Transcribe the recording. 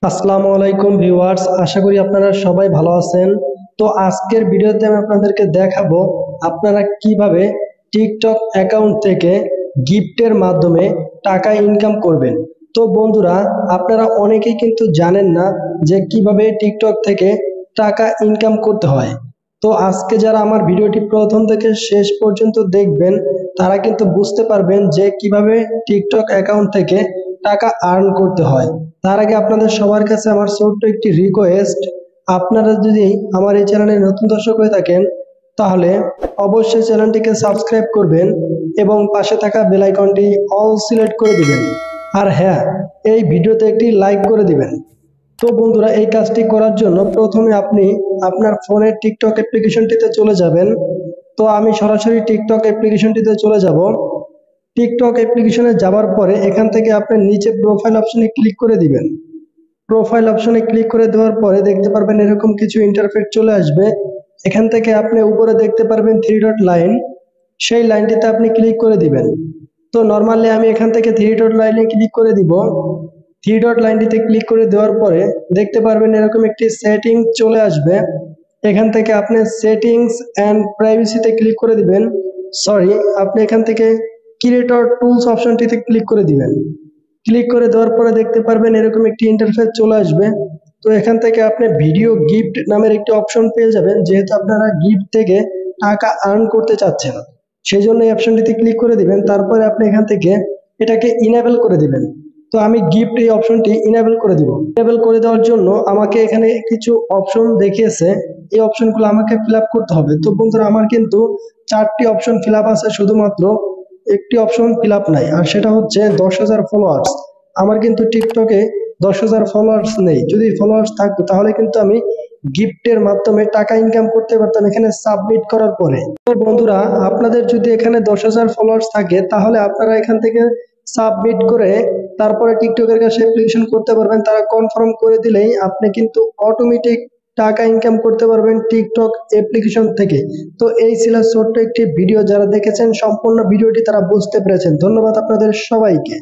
আসসালামু আলাইকুম ভিউয়ার্স, আশা করি আপনারা সবাই ভালো আছেন। তো আজকের ভিডিওতে আমি আপনাদেরকে দেখাবো আপনারা কিভাবে টিকটক অ্যাকাউন্ট থেকে গিফটের মাধ্যমে টাকা ইনকাম করবেন। তো বন্ধুরা, আপনারা অনেকেই কিন্তু জানেন না যে কিভাবে টিকটক থেকে টাকা ইনকাম করতে হয়। তো আজকে যারা আমার ভিডিওটি প্রথম থেকে শেষ পর্যন্ত দেখবেন তারা কিন্তু বুঝতে পারবেন যে কিভাবে টিকটক অ্যাকাউন্ট থেকে টাকা আর্ন করতে হয়। তার আগে আপনাদের সবার কাছে আমার ছোট্ট একটি রিকোয়েস্ট, আপনারা যদি আমার এই চ্যানেলে নতুন দর্শক হয়ে থাকেন তাহলে অবশ্যই চ্যানেলটিকে সাবস্ক্রাইব করবেন এবং পাশে থাকা বেল আইকনটি অল সিলেক্ট করে দিবেন। আর হ্যাঁ, এই ভিডিওতে একটি লাইক করে দিবেন। তো বন্ধুরা, এই কাজটি করার জন্য প্রথমে আপনি আপনার ফোনের টিকটক অ্যাপ্লিকেশনটিতে চলে যাবেন। তো আমি সরাসরি টিকটক অ্যাপ্লিকেশনটিতে চলে যাব। টিকটক অ্যাপ্লিকেশনে যাওয়ার পরে এখান থেকে আপনার নিচে প্রোফাইল অপশনে ক্লিক করে দিবেন। প্রোফাইল অপশনে ক্লিক করে দেওয়ার পরে দেখতে পারবেন এরকম কিছু ইন্টারফেস চলে আসবে। এখান থেকে আপনি উপরে দেখতে পারবেন 3 ডট লাইন, সেই লাইনটিতে আপনি ক্লিক করে দিবেন। তো নরমালি আমি এখান থেকে 3 ডট লাইনে ক্লিক করে দিব। 3 ডট লাইনটিতে ক্লিক করে দেওয়ার পরে দেখতে পারবেন এরকম একটি সেটিং চলে আসবে। এখান থেকে আপনি সেটিংস অ্যান্ড প্রাইভেসিতে ক্লিক করে দিবেন। সরি, আপনি এখান থেকে ক্রিয়েটর টুলস অপশনটিতে ক্লিক করে দিবেন। ক্লিক করে দেওয়ার পরে দেখতে পারবেন এরকম একটি ইন্টারফেস চলে আসবে। তো এখান থেকে আপনি ভিডিও গিফট নামের একটি অপশন পেয়ে যাবেন, যেহেতু আপনারা গিফট থেকে টাকা আর্ন করতে চাচ্ছেন সেই জন্য এই অপশনটিতে ক্লিক করে দিবেন। তারপরে আপনি এখান থেকে এটাকে ইনেবল করে দিবেন। তো আমি গিফট এই অপশনটি ইনেবল করে দিব। ইনেবল করে দেওয়ার জন্য আমাকে এখানে কিছু অপশন দেখিয়েছে, এই অপশনগুলো আমাকে ফিল আপ করতে হবে। তো বন্ধুরা, আমার কিন্তু 4টি অপশন ফিল আপ আছে, শুধুমাত্র একটি অপশন ফিল আপ নাই, আর সেটা হচ্ছে 10,000 ফলোয়ার্স। আমার কিন্তু টিকটকে 10,000 ফলোয়ার্স নেই। যদি ফলোয়ার্স থাকতো তাহলে কিন্তু আমি গিফটের মাধ্যমে টাকা ইনকাম করতে পারতাম এখানে সাবমিট করার পরে। তো বন্ধুরা, আপনাদের যদি এখানে 10,000 ফলোয়ার্স থাকে তাহলে আপনারা এখান থেকে সাবমিট করে তারপরে টিকটকের কাছে অ্যাপ্লিকেশন করতে পারবেন। তারা কনফার্ম করে দিলেই আপনি কিন্তু অটোমেটিক টাকা ইনকাম করতে পারবেন টিকটক অ্যাপ্লিকেশন থেকে। তো এই ছিল ছোট্ট একটি ভিডিও, যারা দেখেছেন সম্পূর্ণ ভিডিওটি তারা বুঝতে পেরেছেন। ধন্যবাদ আপনাদের সবাইকে।